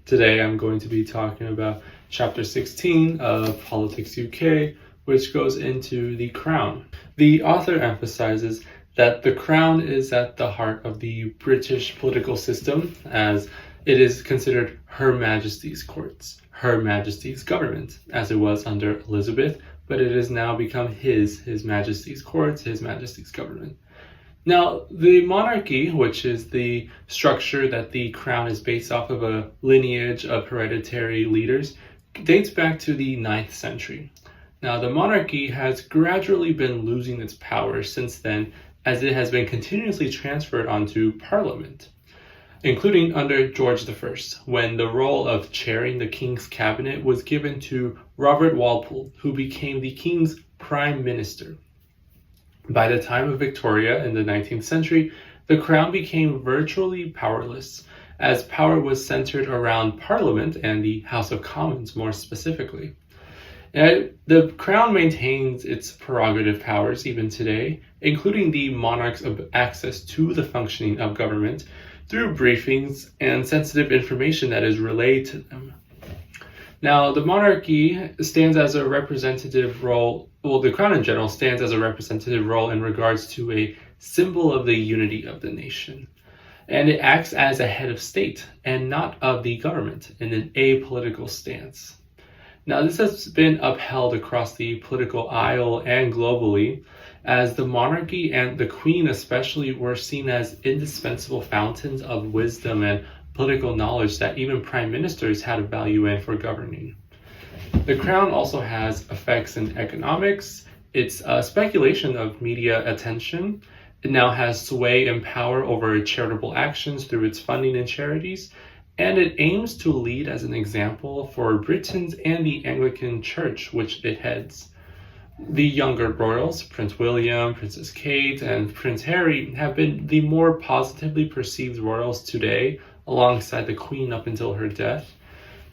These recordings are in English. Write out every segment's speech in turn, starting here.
Today I'm going to be talking about Chapter 16 of Politics UK, which goes into the Crown. The author emphasizes that the Crown is at the heart of the British political system, as it is considered Her Majesty's courts, Her Majesty's government, as it was under Elizabeth, but it has now become His Majesty's courts, His Majesty's government. Now, the monarchy, which is the structure that the crown is based off of a lineage of hereditary leaders, dates back to the 9th century. Now, the monarchy has gradually been losing its power since then, as it has been continuously transferred onto Parliament, including under George I, when the role of chairing the King's cabinet was given to Robert Walpole, who became the King's Prime Minister. By the time of Victoria in the 19th century, the Crown became virtually powerless, as power was centered around Parliament and the House of Commons more specifically. The Crown maintains its prerogative powers even today, including the monarch's access to the functioning of government through briefings and sensitive information that is relayed to them. Now, the monarchy stands as a representative role, the Crown in general stands as a representative role in regards to a symbol of the unity of the nation. And it acts as a head of state and not of the government in an apolitical stance. Now, this has been upheld across the political aisle and globally, as the monarchy and the Queen especially were seen as indispensable fountains of wisdom and political knowledge that even prime ministers had a value in for governing. The Crown also has effects in economics. It's a speculation of media attention. It now has sway and power over charitable actions through its funding and charities, and it aims to lead as an example for Britons and the Anglican Church, which it heads. The younger royals, Prince William, Princess Kate, and Prince Harry, have been the more positively perceived royals today, alongside the Queen up until her death.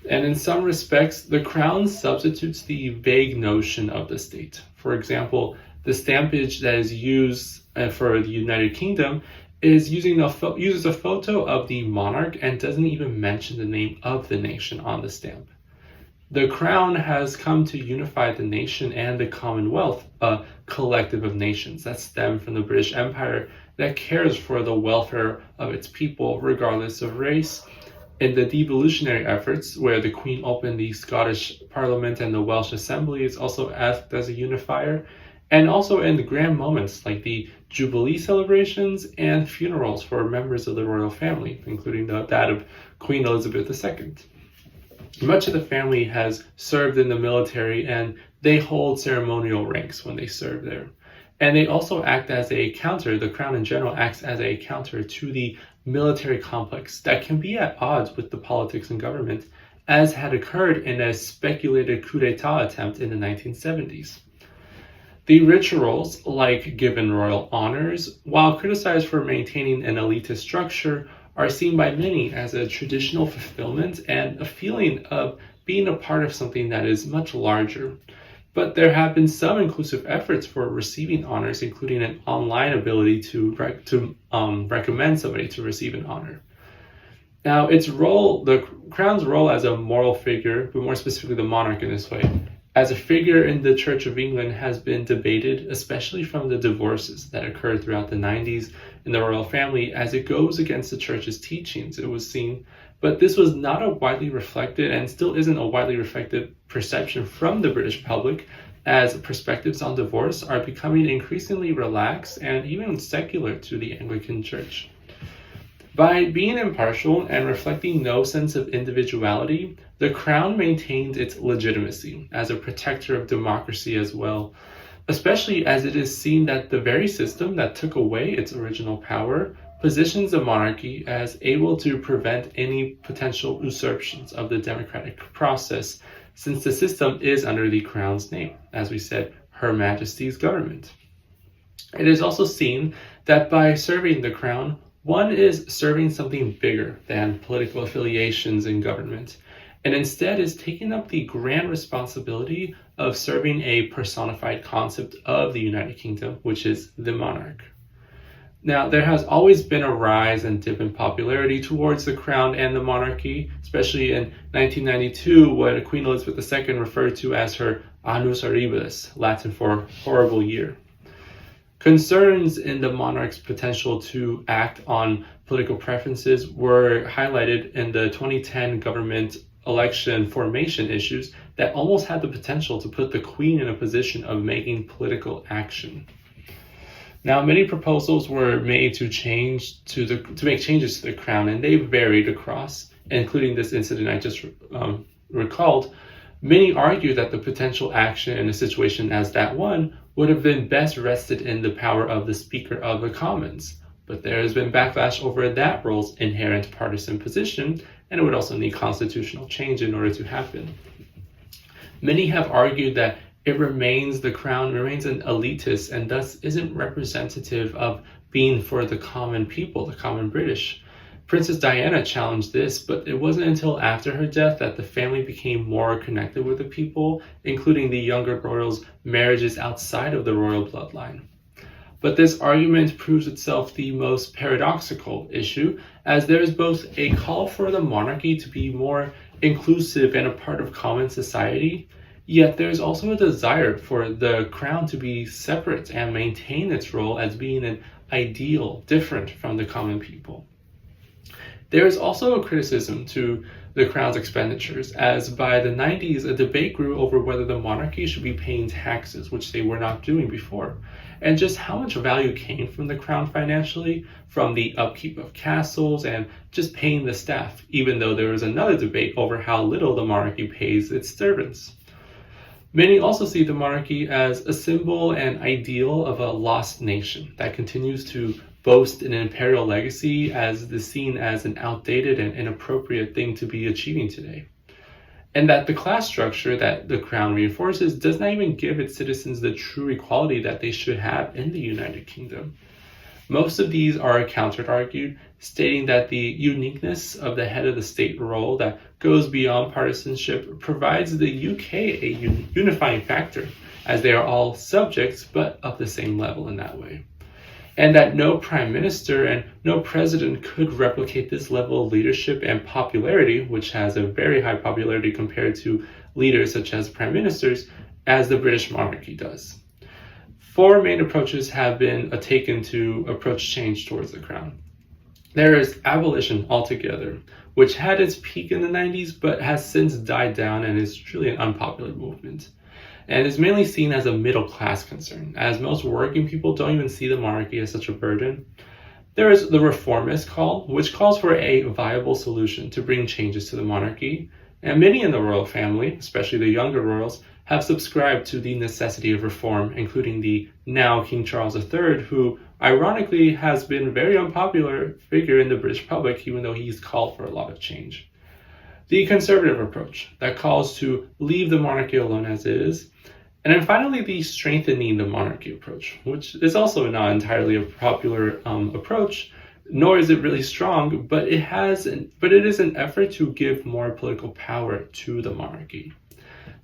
And in some respects, the Crown substitutes the vague notion of the state. For example, the stampage that is used for the United Kingdom is uses a photo of the monarch and doesn't even mention the name of the nation on the stamp. The Crown has come to unify the nation and the Commonwealth, a collective of nations that stem from the British Empire that cares for the welfare of its people regardless of race. In the devolutionary efforts, where the Queen opened the Scottish Parliament and the Welsh Assemblies, also acted as a unifier, and also in the grand moments like the Jubilee celebrations and funerals for members of the royal family, including that of Queen Elizabeth II. Much of the family has served in the military, and they hold ceremonial ranks when they serve there. And they also act as a counter, the Crown in general acts as a counter to the military complex that can be at odds with the politics and government, as had occurred in a speculated coup d'etat attempt in the 1970s. The rituals, like given royal honors, while criticized for maintaining an elitist structure, are seen by many as a traditional fulfillment and a feeling of being a part of something that is much larger. But there have been some inclusive efforts for receiving honors, including an online ability to recommend somebody to receive an honor. Now, the Crown's role as a moral figure, but more specifically the monarch in this way, as a figure in the Church of England has been debated, especially from the divorces that occurred throughout the 90s in the royal family, as it goes against the Church's teachings, it was seen. But this was not a widely reflected, and still isn't a widely reflected, perception from the British public, as perspectives on divorce are becoming increasingly relaxed and even secular to the Anglican Church. By being impartial and reflecting no sense of individuality, the Crown maintains its legitimacy as a protector of democracy as well, especially as it is seen that the very system that took away its original power positions the monarchy as able to prevent any potential usurpations of the democratic process, since the system is under the Crown's name, as we said, Her Majesty's government. It is also seen that by serving the Crown, one is serving something bigger than political affiliations in government, and instead is taking up the grand responsibility of serving a personified concept of the United Kingdom, which is the monarch. Now, there has always been a rise and dip in popularity towards the crown and the monarchy, especially in 1992, what Queen Elizabeth II referred to as her annus horribilis, Latin for horrible year. Concerns in the monarch's potential to act on political preferences were highlighted in the 2010 government election formation issues that almost had the potential to put the Queen in a position of making political action. Now, many proposals were made to make changes to the crown, and they varied across, including this incident I just recalled. Many argue that the potential action in a situation as that one would have been best rested in the power of the Speaker of the Commons. But there has been backlash over that role's inherent partisan position, and it would also need constitutional change in order to happen. Many have argued that the crown remains an elitist and thus isn't representative of being for the common people, the common British. Princess Diana challenged this, but it wasn't until after her death that the family became more connected with the people, including the younger royals' marriages outside of the royal bloodline. But this argument proves itself the most paradoxical issue, as there is both a call for the monarchy to be more inclusive and a part of common society, yet there is also a desire for the crown to be separate and maintain its role as being an ideal different from the common people. There is also a criticism to the crown's expenditures, as by the 90s a debate grew over whether the monarchy should be paying taxes, which they were not doing before, and just how much value came from the crown financially, from the upkeep of castles and just paying the staff, even though there was another debate over how little the monarchy pays its servants. Many also see the monarchy as a symbol and ideal of a lost nation that continues to boast an imperial legacy as is seen as an outdated and inappropriate thing to be achieving today. And that the class structure that the crown reinforces does not even give its citizens the true equality that they should have in the United Kingdom. Most of these are counter-argued, stating that the uniqueness of the head of the state role that goes beyond partisanship provides the UK a unifying factor, as they are all subjects but of the same level in that way. And that no prime minister and no president could replicate this level of leadership and popularity, which has a very high popularity compared to leaders such as prime ministers, as the British monarchy does. 4 main approaches have been taken to approach change towards the crown. There is abolition altogether, which had its peak in the 90s but has since died down and is truly an unpopular movement, and is mainly seen as a middle class concern, as most working people don't even see the monarchy as such a burden. There is the reformist call, which calls for a viable solution to bring changes to the monarchy, and many in the royal family, especially the younger royals, have subscribed to the necessity of reform, including the now King Charles III, who ironically has been a very unpopular figure in the British public, even though he's called for a lot of change. The conservative approach that calls to leave the monarchy alone as it is. And then finally, the strengthening the monarchy approach, which is also not entirely a popular approach, nor is it really strong, but it is an effort to give more political power to the monarchy.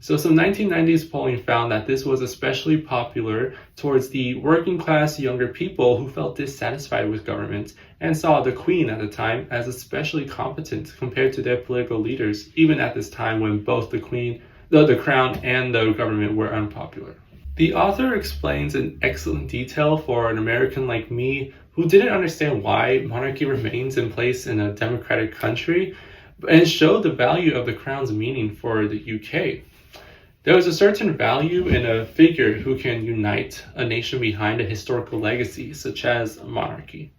So some 1990s polling found that this was especially popular towards the working class younger people who felt dissatisfied with government and saw the Queen at the time as especially competent compared to their political leaders, even at this time when both the crown and the government were unpopular. The author explains in excellent detail for an American like me who didn't understand why monarchy remains in place in a democratic country, and showed the value of the crown's meaning for the UK. There is a certain value in a figure who can unite a nation behind a historical legacy, such as monarchy.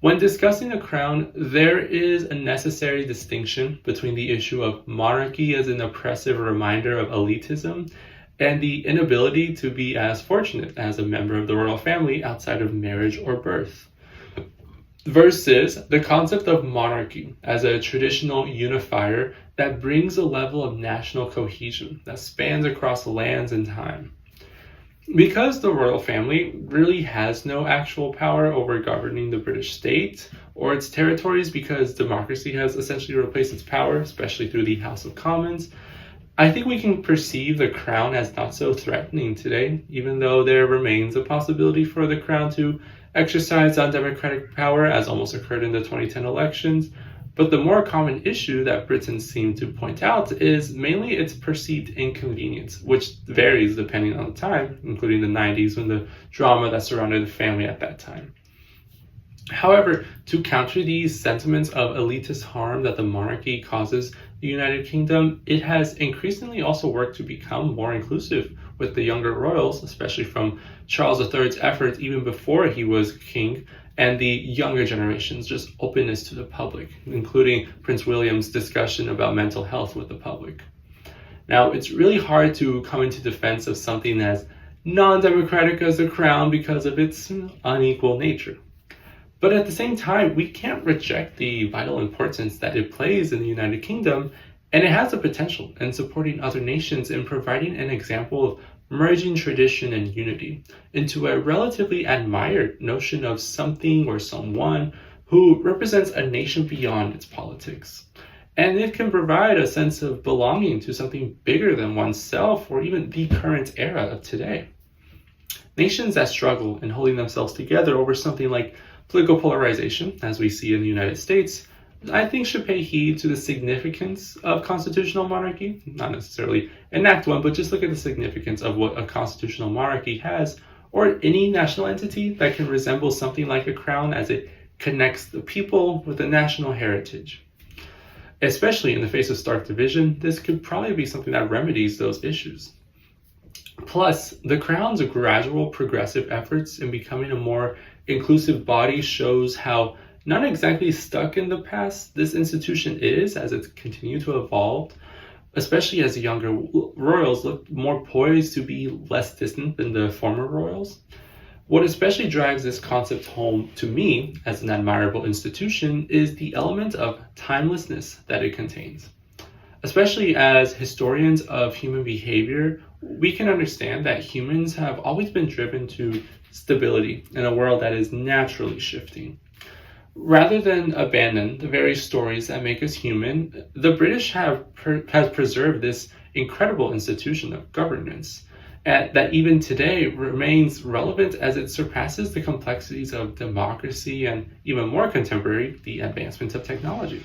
When discussing the crown, there is a necessary distinction between the issue of monarchy as an oppressive reminder of elitism and the inability to be as fortunate as a member of the royal family outside of marriage or birth, versus the concept of monarchy as a traditional unifier that brings a level of national cohesion that spans across lands and time. Because the royal family really has no actual power over governing the British state or its territories, because democracy has essentially replaced its power, especially through the House of Commons, I think we can perceive the crown as not so threatening today, even though there remains a possibility for the crown to exercised undemocratic power, as almost occurred in the 2010 elections. But the more common issue that Britons seem to point out is mainly its perceived inconvenience, which varies depending on the time, including the 90s when the drama that surrounded the family at that time. However, to counter these sentiments of elitist harm that the monarchy causes the United Kingdom, it has increasingly also worked to become more inclusive with the younger royals, especially from Charles III's efforts even before he was king, and the younger generation's just openness to the public, including Prince William's discussion about mental health with the public. Now, it's really hard to come into defense of something as non-democratic as the crown because of its unequal nature. But at the same time, we can't reject the vital importance that it plays in the United Kingdom, and it has the potential in supporting other nations in providing an example of merging tradition and unity into a relatively admired notion of something or someone who represents a nation beyond its politics. And it can provide a sense of belonging to something bigger than oneself or even the current era of today. Nations that struggle in holding themselves together over something like political polarization, as we see in the United States, I think should pay heed to the significance of constitutional monarchy, not necessarily enact one, but just look at the significance of what a constitutional monarchy has, or any national entity that can resemble something like a crown as it connects the people with a national heritage. Especially in the face of stark division, this could probably be something that remedies those issues. Plus, the crown's gradual progressive efforts in becoming a more inclusive body shows how not exactly stuck in the past this institution is as it's continued to evolve, especially as the younger royals look more poised to be less distant than the former royals. What especially drives this concept home to me as an admirable institution is the element of timelessness that it contains. Especially as historians of human behavior, we can understand that humans have always been driven to stability in a world that is naturally shifting. Rather than abandon the very stories that make us human, the British has preserved this incredible institution of governance that even today remains relevant as it surpasses the complexities of democracy and, even more contemporary, the advancement of technology.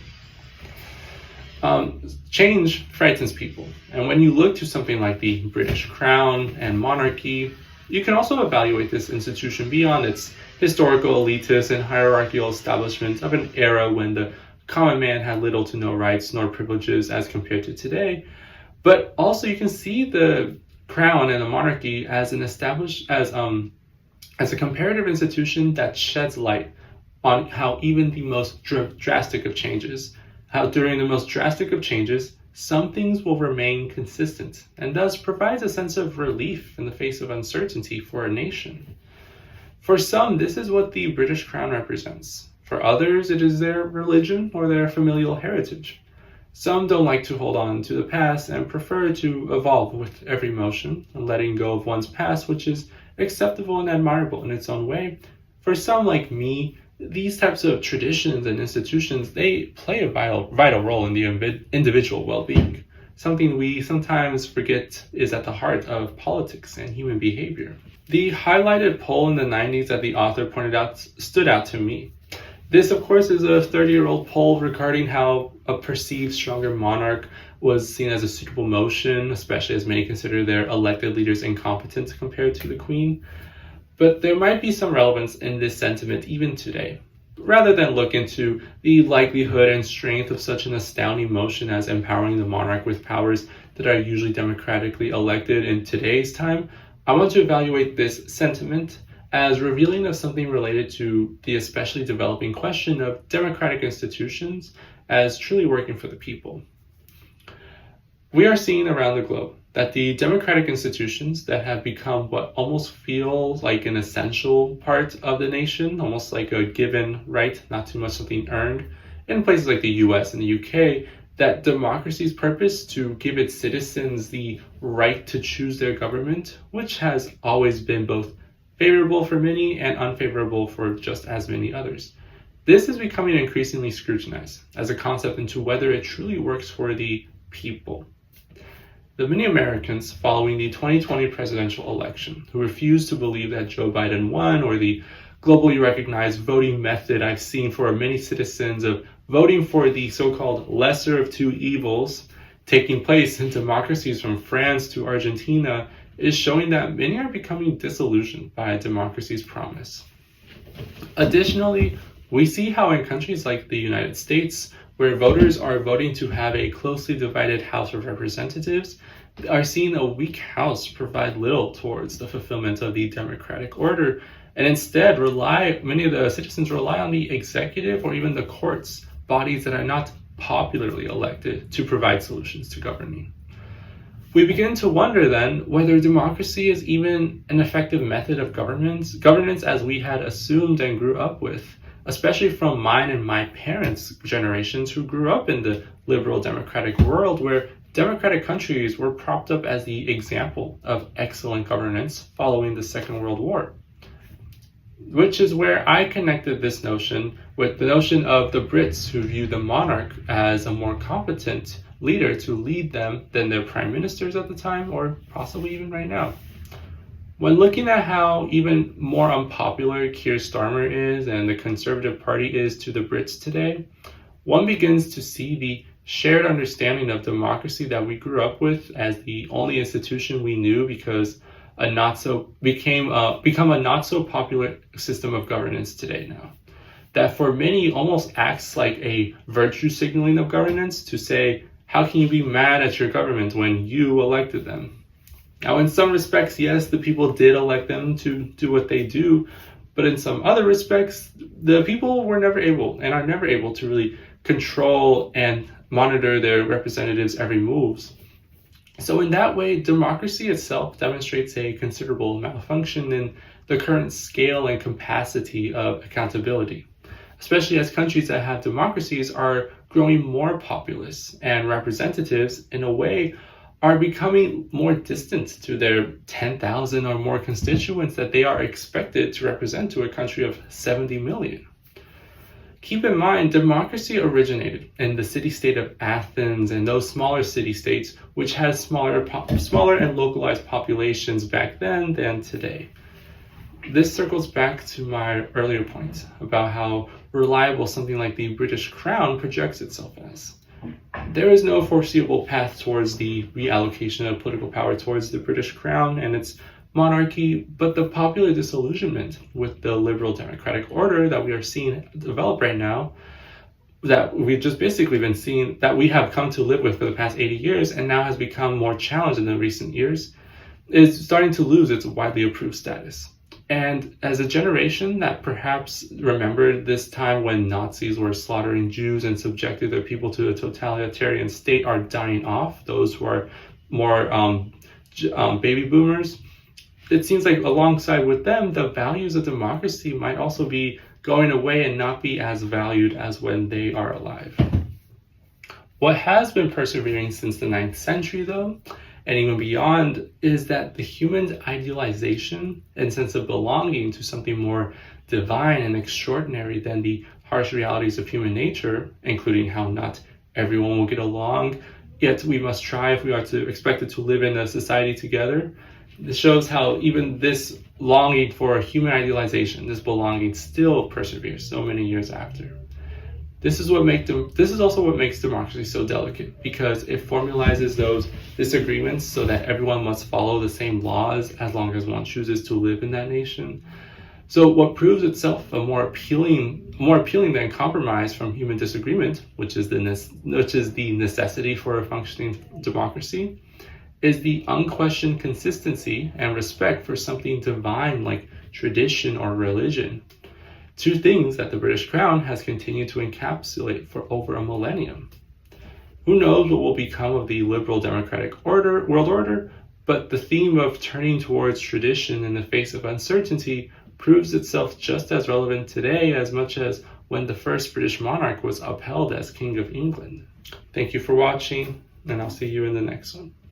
Change frightens people, and when you look to something like the British Crown and monarchy, you can also evaluate this institution beyond its historical elitist and hierarchical establishment of an era when the common man had little to no rights nor privileges as compared to today. But also you can see the crown and the monarchy as a comparative institution that sheds light on how even the most drastic of changes, how during the most drastic of changes, some things will remain consistent, and thus provides a sense of relief in the face of uncertainty for a nation. For some, this is what the British Crown represents. For others, it is their religion or their familial heritage. Some don't like to hold on to the past and prefer to evolve with every motion and letting go of one's past, which is acceptable and admirable in its own way. For some like me, these types of traditions and institutions, they play a vital role in the individual well-being, something we sometimes forget is at the heart of politics and human behavior. The highlighted poll in the 90s that the author pointed out stood out to me. This, of course, is a 30-year-old poll regarding how a perceived stronger monarch was seen as a suitable motion, especially as many consider their elected leaders incompetent compared to the Queen. But there might be some relevance in this sentiment even today. Rather than look into the likelihood and strength of such an astounding motion as empowering the monarch with powers that are usually democratically elected in today's time, I want to evaluate this sentiment as revealing of something related to the especially developing question of democratic institutions as truly working for the people. We are seeing around the globe that the democratic institutions that have become what almost feels like an essential part of the nation, almost like a given right, not too much something earned, in places like the US and the UK, that democracy's purpose to give its citizens the right to choose their government, which has always been both favorable for many and unfavorable for just as many others. This is becoming increasingly scrutinized as a concept into whether it truly works for the people. The many Americans following the 2020 presidential election who refused to believe that Joe Biden won or the globally recognized voting method I've seen for many citizens of voting for the so-called lesser of two evils taking place in democracies from France to Argentina is showing that many are becoming disillusioned by democracy's promise. Additionally, we see how in countries like the United States, where voters are voting to have a closely divided House of Representatives, are seeing a weak House provide little towards the fulfillment of the democratic order, and instead many of the citizens rely on the executive or even the courts, bodies that are not popularly elected, to provide solutions to governing. We begin to wonder then whether democracy is even an effective method of governance as we had assumed and grew up with, especially from mine and my parents' generations who grew up in the liberal democratic world where democratic countries were propped up as the example of excellent governance following the Second World War. Which is where I connected this notion with the notion of the Brits who view the monarch as a more competent leader to lead them than their prime ministers at the time, or possibly even right now. When looking at how even more unpopular Keir Starmer is and the Conservative Party is to the Brits today, one begins to see the shared understanding of democracy that we grew up with as the only institution we knew because become a not so popular system of governance today now. That for many almost acts like a virtue signaling of governance to say, how can you be mad at your government when you elected them? Now, in some respects, yes, the people did elect them to do what they do, but in some other respects, the people were never able and are never able to really control and monitor their representatives' every moves. So in that way, democracy itself demonstrates a considerable malfunction in the current scale and capacity of accountability, especially as countries that have democracies are growing more populous and representatives in a way are becoming more distant to their 10,000 or more constituents that they are expected to represent to a country of 70 million. Keep in mind, democracy originated in the city-state of Athens and those smaller city-states, which had smaller and localized populations back then than today. This circles back to my earlier point about how reliable something like the British Crown projects itself as. There is no foreseeable path towards the reallocation of political power towards the British Crown and its monarchy, but the popular disillusionment with the liberal democratic order that we are seeing develop right now, that we've just basically been seeing, that we have come to live with for the past 80 years and now has become more challenged in the recent years, is starting to lose its widely approved status. And as a generation that perhaps remembered this time when Nazis were slaughtering Jews and subjected their people to a totalitarian state are dying off, those who are more baby boomers, it seems like alongside with them, the values of democracy might also be going away and not be as valued as when they are alive. What has been persevering since the 9th century, though, and even beyond, is that the human idealization and sense of belonging to something more divine and extraordinary than the harsh realities of human nature, including how not everyone will get along, yet we must try if we are to expected to live in a society together. This shows how even this longing for human idealization, this belonging, still perseveres so many years after. This is also what makes democracy so delicate, because it formalizes those disagreements so that everyone must follow the same laws as long as one chooses to live in that nation. So what proves itself a more appealing than compromise from human disagreement, which is the necessity for a functioning democracy, is the unquestioned consistency and respect for something divine like tradition or religion. Two things that the British Crown has continued to encapsulate for over a millennium. Who knows what will become of the liberal democratic world order, but the theme of turning towards tradition in the face of uncertainty proves itself just as relevant today as much as when the first British monarch was upheld as King of England. Thank you for watching, and I'll see you in the next one.